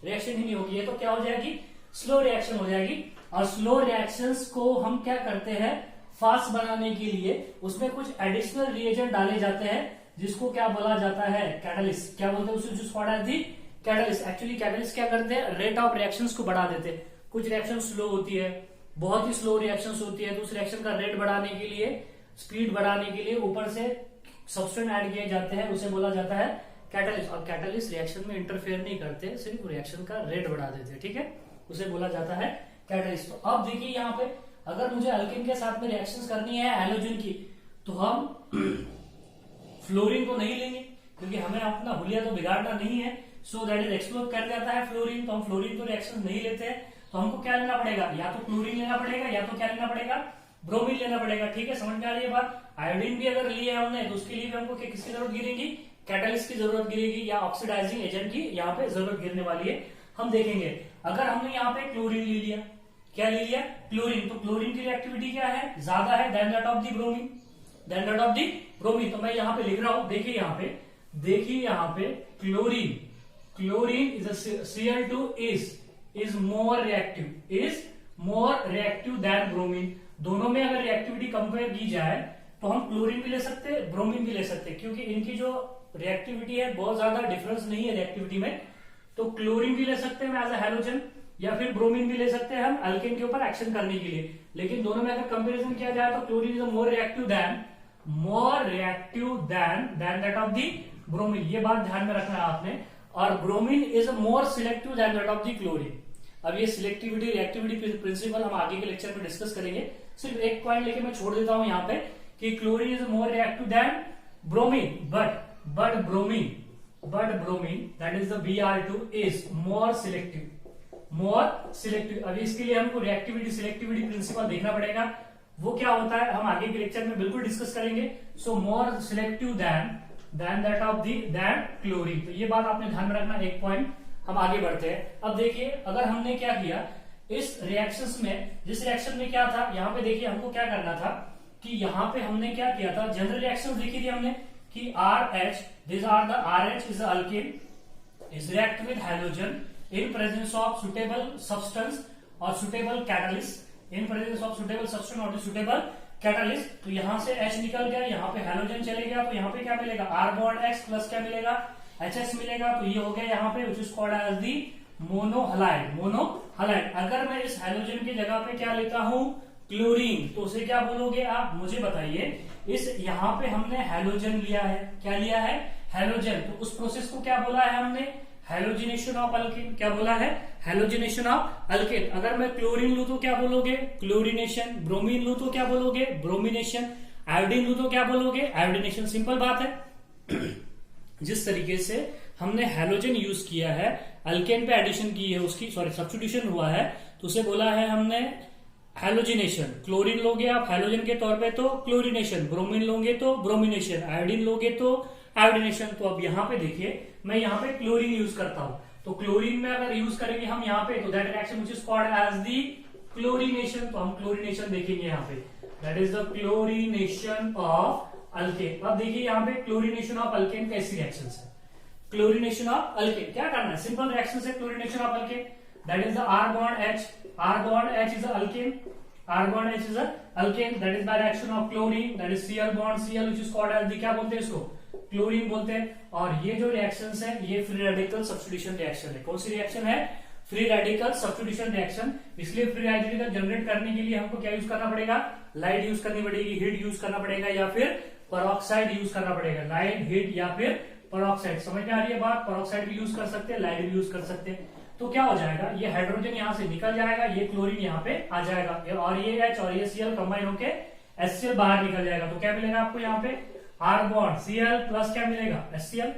रिएक्शन ही नहीं होगी। ये तो क्या हो जाएगी? स्लो रिएक्शन हो जाएगी। और स्लो रिएक्शंस को हम क्या करते हैं? फास्ट बनाने के लिए उसमें कुछ एडिशनल रिएजेंट डाले जाते हैं, जिसको क्या बोला जाता है? कैटलिस्ट। क्या बोलते हैं उसे? जिस प्रोडक्ट थी कैटलिस्ट। एक्चुअली कैटलिस्ट क्या करते हैं? रेट ऑफ रिएक्शंस को बढ़ा देते हैं। कुछ रिएक्शन स्लो होती है, बहुत ही स्लो रिएक्शंस होती है, तो उस रिएक्शन का रेट बढ़ाने के लिए, स्पीड बढ़ाने के लिए ऊपर से सब्सटेंस ऐड किए जाते हैं, उसे बोला जाता है कैटलिस्ट। और कैटलिस्ट रिएक्शन में इंटरफेयर नहीं करते, सिर्फ रिएक्शन का रेट बढ़ा देते हैं। ठीक है, उसे बोला जाता है कैटलिस्ट। तो अब देखिए यहाँ पे अगर मुझे अल्केन के साथ में रिएक्शंस करनी है हैलोजन की, तो हम फ्लोरीन को नहीं लेंगे, क्योंकि हमें अपना हुलिया तो बिगाड़ना नहीं है। सो दैट इज एक्सप्लोर कर जाता है फ्लोरीन, तो हम फ्लोरीन को रिएक्शन नहीं लेते हैं। तो हमको क्या लेना पड़ेगा? या तो क्लोरीन लेना पड़ेगा, या तो क्या लेना पड़ेगा? ब्रोमीन लेना पड़ेगा। ठीक है, समझ में आ रही है बात? आयोडीन भी अगर लिए हमने तो उसके लिए भी हमको किसकी जरूरत गिरेगी? कैटलिस्ट की जरूरत गिरेगी, या ऑक्सीडाइजिंग एजेंट की यहाँ पे जरूरत गिरने वाली है। हम देखेंगे अगर हमने यहाँ पे क्लोरीन ले लिया, क्या ले लिया? क्लोरीन। तो क्लोरीन की रिएक्टिविटी क्या है? ज्यादा है than that of the bromine, तो मैं यहाँ पे लिख रहा हूं। देखिए यहाँ पे chlorine is Cl2 is more reactive than bromine. दोनों में अगर रिएक्टिविटी कंपेयर की जाए तो हम क्लोरीन भी ले सकते हैं, ब्रोमीन भी ले सकते हैं, क्योंकि इनकी जो रिएक्टिविटी है बहुत ज्यादा डिफरेंस नहीं है रिएक्टिविटी में। तो क्लोरीन भी ले सकते हैं एज अ हैलोजन, या फिर ब्रोमीन भी ले सकते हैं हम अल्केन के ऊपर एक्शन करने के लिए। लेकिन दोनों में अगर कंपैरिजन किया जाए तो chlorine is more reactive than that of the bromine, ये बात ध्यान में रखना है आपने। और bromine is more selective than that of the chlorine. अब ये सिलेक्टिविटी रिएक्टिविटी प्रिंसिपल हम आगे के लेक्चर में डिस्कस करेंगे। सिर्फ एक पॉइंट लेके मैं छोड़ देता हूं यहाँ पे कि chlorine is more reactive than bromine, but bromine that is the Br2 is more selective. अभी इसके लिए हमको रिएक्टिविटी सिलेक्टिविटी प्रिंसिपल देखना पड़ेगा, वो क्या होता है हम आगे के लेक्चर में बिल्कुल डिस्कस करेंगे। So more selective than that of the chlorine. तो ये बात आपने ध्यान में रखना, एक पॉइंट। हम आगे बढ़ते हैं। अब देखिए अगर हमने क्या किया इस रिएक्शंस में, जिस रिएक्शन में क्या था यहाँ पे देखिए हमको क्या करना था कि यहाँ पे हमने क्या किया था, जनरल रिएक्शन देखी थी हमने कि RH, these are the RH is the alkane is react with halogen in presence of suitable substance or suitable catalyst, in presence of suitable substance or the suitable catalyst। तो यहाँ से H निकल गया, यहाँ पे हैलोजन चले गया, तो यहाँ पे क्या मिलेगा R bond X प्लस क्या मिलेगा HS मिलेगा। तो ये हो गया यहाँ पे which is called as the मोनोहलाइड। अगर मैं इस हैलोजन की जगह पे क्या लेता हूं क्लोरीन, तो उसे क्या बोलोगे आप मुझे बताइए। इस यहाँ पे हमने हैलोजन लिया है, क्या लिया है हैलोजन, तो उस प्रोसेस को क्या बोला है हमने हैलोजिनेशन ऑफ अल्केन। क्या बोला है हैलोजिनेशन ऑफ अल्केन। अगर मैं क्लोरीन लू तो क्या बोलोगे क्लोरीनेशन, ब्रोमीन लू तो क्या बोलोगे ब्रोमिनेशन, आयोडीन लू तो क्या बोलोगे आयोडिनेशन। सिंपल बात है। जिस तरीके से हमने हैलोजन यूज किया है, अल्केन पे एडिशन की है, उसकी सब्स्टिट्यूशन हुआ है, तो उसे बोला है हमने हैलोजिनेशन। क्लोरीन लोगे आप हैलोजन के तौर पे तो क्लोरीनेशन, ब्रोमीन लोगे तो ब्रोमिनेशन, आयोडीन लोगे तो आयोडिनेशन। तो अब यहाँ पे देखिए मैं यहाँ पे क्लोरीन यूज करता हूं, तो क्लोरीन में अगर यूज करेंगे हम यहाँ पे तो that reaction which is called as the chlorination. तो हम क्लोरीनेशन देखेंगे यहाँ पे, that is the chlorination of alkane. अब देखिए यहाँ पे क्लोरीनेशन ऑफ अल्केन कैसी रिएक्शन है। क्लोरीनेशन ऑफ अल्केन क्या करना है, सिंपल रिएक्शन है chlorination of alkane, that is the R bond H is a alkane, R bond H is a alkane, that is by reaction of chlorine, that is Cl bond Cl which is called as the क्या बोलते हैं इसको chlorine बोलते हैं। और ये जो reactions है ये फ्री रेडिकल सब्स्टिट्यूशन रिएक्शन है। कौन सी रिएक्शन है फ्री रेडिकल सब्स्टिट्यूशन रिएक्शन। इसलिए फ्री रेडिकल जनरेट करने के लिए हमको क्या यूज करना पड़ेगा, लाइट यूज करनी पड़ेगी, हीट यूज करना पड़ेगा, या फिर पेरोक्साइड यूज करना पड़ेगा। लाइट हीट या फिर पेरोक्साइड, समझ में आ रही है बात। पेरोक्साइड भी यूज कर सकते हैं, लाइट भी यूज कर सकते हैं। तो क्या हो जाएगा ये हाइड्रोजन यहाँ से निकल जाएगा, ये क्लोरीन यहाँ पे आ जाएगा, और ये H और ये Cl कंबाइन होके HCl बाहर निकल जाएगा। तो क्या मिलेगा आपको यहाँ पे R बॉन्ड Cl प्लस क्या मिलेगा HCl,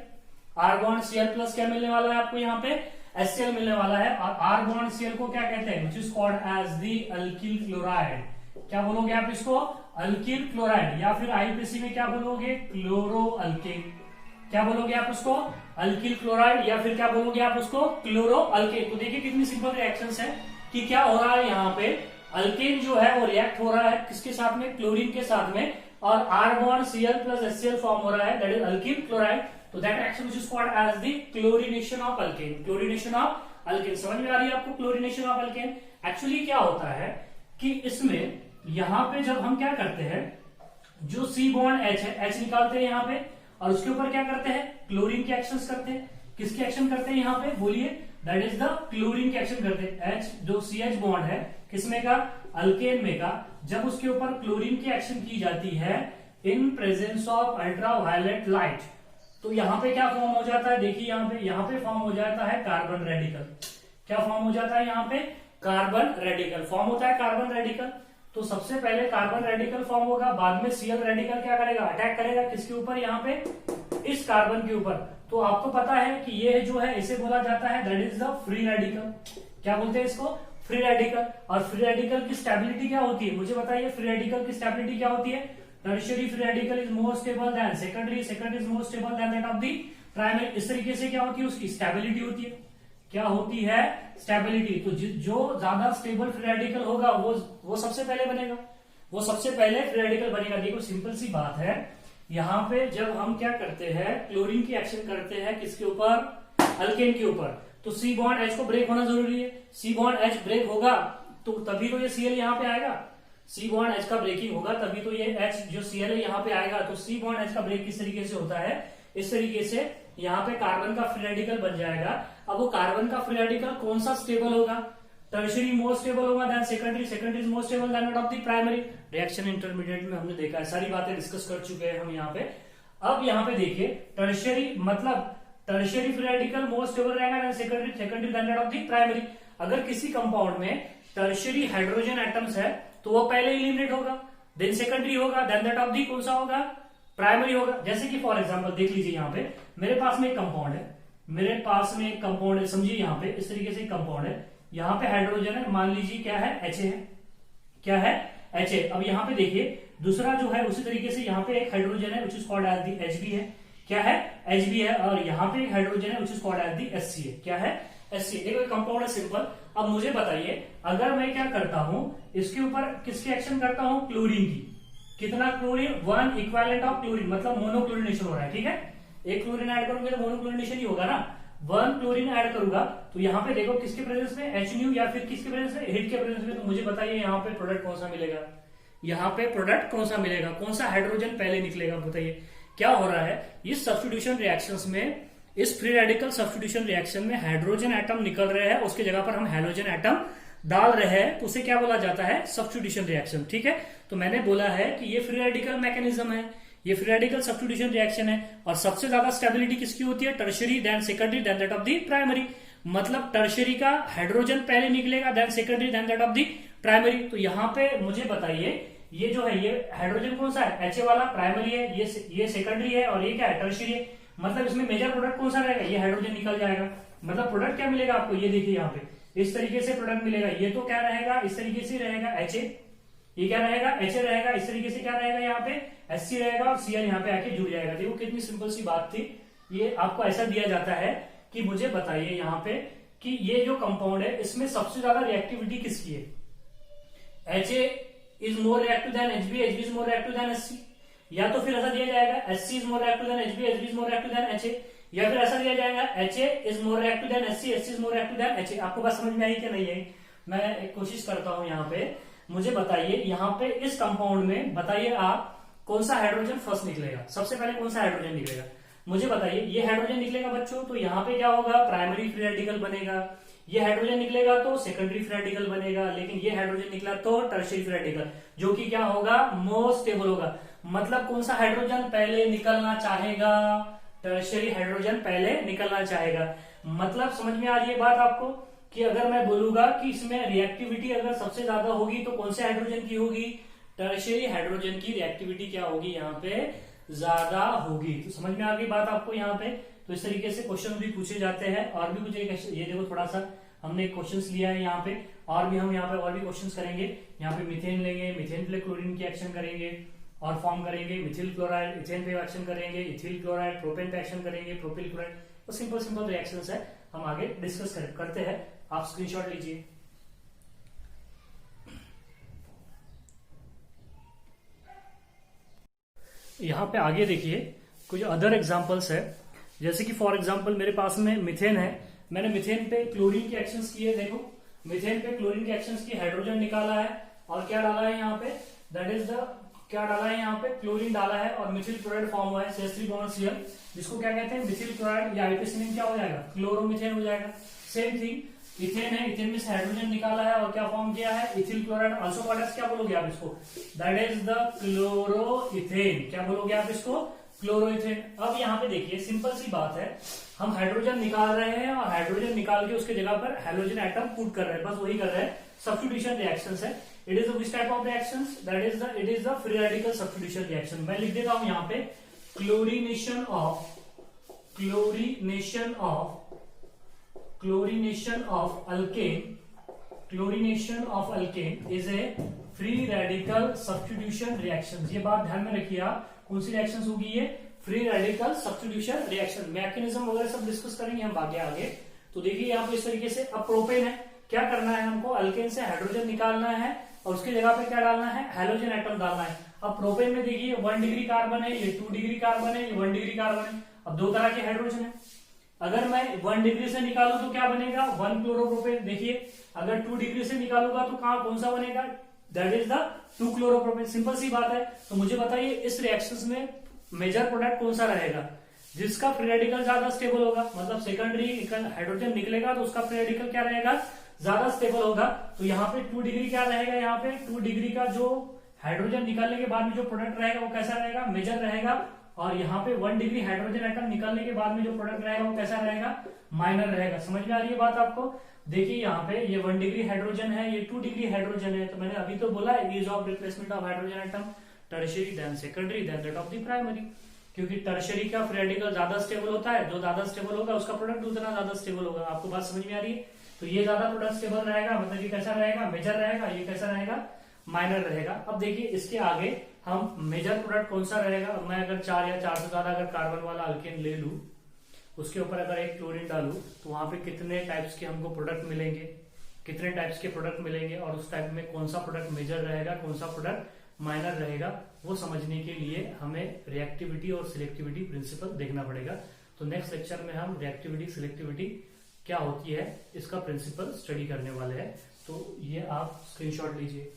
R bond Cl plus क्या मिलने वाला है आपको यहाँ पे HCl मिलने वाला है। और R बॉन्ड Cl को क्या कहते हैं which is called as the alkyl chloride. क्या बोलोगे आप इसको अल्किल क्लोराइड, या फिर आईपीसी में क्या बोलोगे क्लोरो अल्केन। क्या बोलोगे आप उसको अल्किल क्लोराइड, या फिर क्या बोलोगे आप उसको क्लोरो अल्केन। तो देखिए कितनी सिंपल रिएक्शंस है कि क्या हो रहा है यहाँ पे अल्केन जो है वो रिएक्ट हो रहा है किसके साथ में क्लोरीन के साथ में, और R bond Cl plus HCl form हो रहा है, दैट इज अल्किल क्लोराइड। तो that reaction which is called as the chlorination of alkane. Chlorination of alkane समझ में आ रही है आपको क्लोरीनेशन ऑफ अल्केन। एक्चुअली क्या होता है कि इसमें यहाँ पे जब हम क्या करते हैं जो C बॉन्ड H है H निकालते हैं यहाँ पे, और उसके ऊपर क्या करते हैं क्लोरीन के एक्शंस करते हैं। किसके एक्शन करते हैं यहाँ पे बोलिए, दैट इज द क्लोरीन के एक्शन करते हैं। H जो CH बॉन्ड है किसमें का अल्केन में का, जब उसके ऊपर क्लोरीन की एक्शन की जाती है in presence of ultraviolet light, तो यहाँ पे क्या फॉर्म हो जाता है, देखिए यहाँ पे फॉर्म हो जाता है कार्बन रेडिकल। क्या फॉर्म हो जाता है यहाँ पे कार्बन रेडिकल फॉर्म होता है कार्बन रेडिकल। तो सबसे पहले कार्बन रेडिकल फॉर्म होगा, बाद में Cl रेडिकल क्या करेगा अटैक करेगा किसके ऊपर यहाँ पे इस कार्बन के ऊपर। तो आपको पता है कि ये जो है इसे बोला जाता है that is the free radical. क्या बोलते हैं इसको फ्री रेडिकल। और फ्री रेडिकल की स्टेबिलिटी क्या होती है मुझे बताइए, फ्री रेडिकल की स्टेबिलिटी क्या होती है, tertiary free radical is more stable then secondary, secondary is more stable than that of the primary. इस तरीके से क्या होती है उसकी स्टेबिलिटी होती है, क्या होती है स्टेबिलिटी। तो जो ज्यादा स्टेबल फ्री रेडिकल होगा वो सबसे पहले बनेगा, वो सबसे पहले फ्री रेडिकल बनेगा। देखो सिंपल सी बात है, यहाँ पे जब हम क्या करते हैं क्लोरीन की एक्शन करते हैं किसके ऊपर अल्केन के ऊपर, तो C बॉन्ड H को ब्रेक होना जरूरी है। C बॉन्ड H ब्रेक होगा तो तभी तो ये Cl यहाँ पे आएगा। सी बॉन्ड एच का ब्रेकिंग होगा तभी तो ये एच जो Cl है यहाँ पे आएगा। तो सी बॉन्ड एच का ब्रेक किस तरीके से होता है, इस तरीके से यहाँ पे कार्बन का फ्री रेडिकल बन जाएगा। अब वो कार्बन का फ्री रेडिकल कौन सा स्टेबल होगा, टर्शियरी मोर स्टेबल होगा than secondary, secondary is more stable than that of the primary. Reaction intermediate में हमने देखा है, सारी बातें डिस्कस कर चुके हैं हम यहाँ पे। अब यहाँ पे देखिए टर्शियरी मतलब tertiary free radical more stable रहेगा than secondary, secondary than that of the primary. अगर किसी कंपाउंड में टर्शियरी हाइड्रोजन एटम्स है तो वो पहले एलिमिनेट होगा, देन सेकेंडरी होगा, देन दैट ऑफ दी कौन सा होगा, प्राइमरी होगा। जैसे कि फॉर एग्जांपल देख लीजिए यहाँ पे मेरे पास में एक कंपाउंड है, मेरे पास में एक कंपाउंड है, समझिए यहाँ पे इस तरीके से एक कंपाउंड है, यहाँ पे हाइड्रोजन है, मान लीजिए क्या है, एच है, क्या है, एच है। अब यहाँ पे देखिए दूसरा जो है उसी तरीके से यहाँ पे एक हाइड्रोजन है which is called as the H B है, क्या है, एच बी है, और यहाँ पे एक हाइड्रोजन है which is called as the S C है, क्या है, एस सी। एक कंपाउंड है सिंपल। अब मुझे बताइए अगर मैं क्या करता हूं, इसके ऊपर किसकी एक्शन करता हूं, क्लोरीन की, कितना क्लोरीन, 1 इक्विवेलेंट ऑफ क्लोरीन, मतलब मोनोक्लोरिनेशन हो रहा है, ठीक है। एक क्लोरीन ऐड करूंगा तो मोनोक्लोरिनेशन ही होगा ना, 1 क्लोरीन ऐड करूंगा तो यहाँ पे देखो किसके प्रेजेंस में, एच न्यू, या फिर किसके प्रेजेंस में, हिट के प्रेजेंस में। तो मुझे बताइए यहाँ पे प्रोडक्ट कौन सा मिलेगा, यहाँ पे प्रोडक्ट कौन सा मिलेगा, कौन सा हाइड्रोजन पहले निकलेगा, बताइए क्या हो रहा है। इस सब्स्टिट्यूशन रिएक्शंस में, इस फ्री रेडिकल सब्स्टिट्यूशन रिएक्शन में हाइड्रोजन एटम निकल रहे हैं, उसके जगह पर हम हैलोजन एटम डाल रहे हैं, तो उसे क्या बोला जाता है, सब्स्टिट्यूशन रिएक्शन, ठीक है। तो मैंने बोला है कि ये फ्री रेडिकल मैकेनिज्म है, ये फ्री रेडिकल सब्स्टिट्यूशन रिएक्शन है, और सबसे ज्यादा स्टेबिलिटी किसकी होती है, tertiary than secondary than that of the primary. मतलब टर्शियरी का हाइड्रोजन पहले निकलेगा than secondary than that of the primary. तो यहाँ पे मुझे बताइए ये जो है, ये हाइड्रोजन कौन सा है, एच वाला प्राइमरी है, ये सेकेंडरी है, और ये क्या है, टर्शियरी है। मतलब इसमें मेजर प्रोडक्ट कौन सा रहेगा, ये हाइड्रोजन निकल जाएगा। मतलब प्रोडक्ट क्या मिलेगा आपको, ये देखिए यहाँ पे इस तरीके से प्रोडक्ट मिलेगा। ये तो क्या रहेगा, इस तरीके से रहेगा एच ए, ये क्या रहेगा, एच ए रहेगा, इस तरीके से क्या रहेगा यहाँ पे, एस सी रहेगा, और सीएल यहाँ पे आके जुड़ जाएगा। देखो कितनी सिंपल सी बात थी। ये आपको ऐसा दिया जाता है कि मुझे बताइए यहाँ पे कि ये जो कंपाउंड है इसमें सबसे ज्यादा रिएक्टिविटी किसकी है, H A is more reactive than H B is more reactive than S C, या तो फिर ऐसा दिया जाएगा H C is more reactive than H B is more reactive than H A, या फिर ऐसा दिया जाएगा H A is more reactive than H C is more reactive than H A. आपको बात समझ में आई कि नहीं है, मैं एक कोशिश करता हूं यहाँ पे। मुझे बताइए यहाँ पे इस कंपाउंड में, बताइए आप कौन सा हाइड्रोजन फर्स्ट निकलेगा, सबसे पहले कौन सा हाइड्रोजन निकलेगा, मुझे बताइए। ये हाइड्रोजन निकलेगा बच्चों, तो यहाँ पे क्या होगा, प्राइमरी फ्री रेडिकल बनेगा। ये हाइड्रोजन निकलेगा तो सेकेंडरी फ्री रेडिकल बनेगा, लेकिन ये हाइड्रोजन निकला तो टर्शियरी फ्री रेडिकल, जो कि क्या होगा, मोर स्टेबल होगा। मतलब कौन सा हाइड्रोजन पहले निकलना चाहेगा, टर्शियरी हाइड्रोजन पहले निकलना चाहेगा। मतलब समझ में आ रही है बात आपको, कि अगर मैं बोलूंगा कि इसमें रिएक्टिविटी अगर सबसे ज्यादा होगी तो कौन से हाइड्रोजन की होगी, टर्शियरी हाइड्रोजन की रिएक्टिविटी क्या होगी, यहाँ पे ज्यादा होगी। तो समझ में आ गई बात आपको यहाँ पे। तो इस तरीके से क्वेश्चन भी पूछे जाते हैं। और भी कुछ ये देखो थोड़ा सा हमने क्वेश्चंस लिया है यहाँ पे, और भी हम यहाँ पे और भी क्वेश्चंस करेंगे। यहाँ पे मीथेन लेंगे, मीथेन पे क्लोरीन की एक्शन करेंगे और फॉर्म करेंगे, मिथिल क्लोराइड, इथेन पे एक्शन करेंगे, इथिल क्लोराइड, प्रोपेन पे एक्शन करेंगे, प्रोपिल क्लोराइड। तो सिंपल सिंपल रिएक्शंस है, हम आगे डिस्कस करते हैं। आप स्क्रीनशॉट लीजिए। यहाँ पे आगे देखिए कुछ अदर एग्जांपल्स है, जैसे कि फॉर एग्जांपल मेरे पास में मिथेन है, मैंने मिथेन पे क्लोरीन की एक्शंस की है। देखो मिथेन पे क्लोरीन की एक्शंस की, हाइड्रोजन निकाला है और क्या डाला है यहाँ पे, दैट इज द क्या डाला है यहाँ पे, क्लोरीन डाला है और मिथिल क्लोराइड फॉर्म हुआ है, CH3 बॉन्ड Cl, जिसको क्या कहते हैं, मिथिल क्लोराइड, या आईपीसीएन क्या हो जाएगा, क्लोरोमिथेन हो जाएगा। सेम थिंग इथेन है, इथेन में से हाइड्रोजन निकाला है और क्या फॉर्म किया है, ethyl chloride, also called as, क्या बोलोगे आप इसको, दैट इज द क्लोरोइथेन। क्या बोलोगे आप इसको, क्लोरोइथेन। अब यहाँ पे देखिए सिंपल सी बात है, हम हाइड्रोजन निकाल रहे हैं और हाइड्रोजन निकाल के उसके जगह पर हैलोजन एटम पुट कर रहे हैं, बस वही कर रहे हैं, सब्स्टिट्यूशन रिएक्शंस है। It is which type of reactions, that is it is the free radical substitution reaction. मैं लिख देता हूं यहाँ पे, chlorination of alkane is A free radical substitution reaction. ये बात ध्यान में रखिए आप, कौन सी रिएक्शन होगी ये, free radical substitution reaction. Mechanism वगैरह सब डिस्कस करेंगे हम आगे। तो देखिए यहाँ पे इस तरीके से, अब प्रोपेन है, क्या करना है हमको, अल्केन से हाइड्रोजन निकालना है और उसकी जगह पे क्या डालना है, हैलोजन एटम डालना है। अब प्रोपेन में देखिए 1 डिग्री कार्बन है, ये 2 डिग्री कार्बन है, ये 1 डिग्री कार्बन है। अब दो तरह के हाइड्रोजन है, अगर मैं 1 डिग्री से निकालू तो क्या बनेगा, 1 क्लोरोप्रोपेन। देखिए अगर 2 डिग्री से निकालूंगा तो कौन सा बनेगा, that is the 2 chloropropane. Simple सी बात है। तो मुझे बताइए इस रिएक्शंस में मेजर प्रोडक्ट कौन सा रहेगा? जिसका फ्री रेडिकल ज्यादा स्टेबल होगा, मतलब सेकेंडरी हाइड्रोजन निकलेगा तो उसका फ्री रेडिकल क्या रहेगा? ज्यादा स्टेबल होगा। तो यहाँ पे 2 डिग्री क्या रहेगा? यहाँ पे 2 डिग्री का जो हाइड्रोजन निकालने के बाद में जो प्रोडक्ट रहेगा वो कैसा रहेगा? मेजर रहेगा। और यहाँ पे 1 डिग्री हाइड्रोजन एटम निकालने के बाद में जो प्रोडक्ट रहेगा वो कैसा रहेगा? माइनर रहेगा। समझ में आ रही है बात आपको? देखिए यहाँ पे ये 1 डिग्री हाइड्रोजन है, ये 2 डिग्री हाइड्रोजन है। तो मैंने अभी तो बोला ease of replacement of hydrogen atom tertiary than secondary than that of the primary. क्योंकि टर्शियरी का फ्री रेडिकल ज्यादा स्टेबल होता है, जो ज्यादा स्टेबल होगा उसका प्रोडक्ट उतना ज्यादा स्टेबल होगा। आपको बात समझ में आ रही है? तो ये ज्यादा प्रोडक्ट स्टेबल रहेगा, मतलब ये कैसा रहेगा? मेजर रहेगा। ये कैसा रहेगा? माइनर रहेगा। अब देखिए इसके आगे हम मेजर प्रोडक्ट कौन सा रहेगा? मैं अगर 4 या 4 से ज्यादा अगर कार्बन वाला अल्केन ले लूं, उसके ऊपर अगर एक क्लोरीन डालूं, तो वहां पे कितने टाइप्स के हमको प्रोडक्ट मिलेंगे, कितने टाइप्स के प्रोडक्ट मिलेंगे, और उस टाइप में कौन सा प्रोडक्ट मेजर रहेगा, कौन सा प्रोडक्ट माइनर रहेगा, वो समझने के लिए हमें रिएक्टिविटी और सिलेक्टिविटी प्रिंसिपल देखना पड़ेगा। तो नेक्स्ट लेक्चर में हम रिएक्टिविटी सिलेक्टिविटी क्या होती है इसका प्रिंसिपल स्टडी करने वाले हैं। तो ये आप स्क्रीनशॉट लीजिए।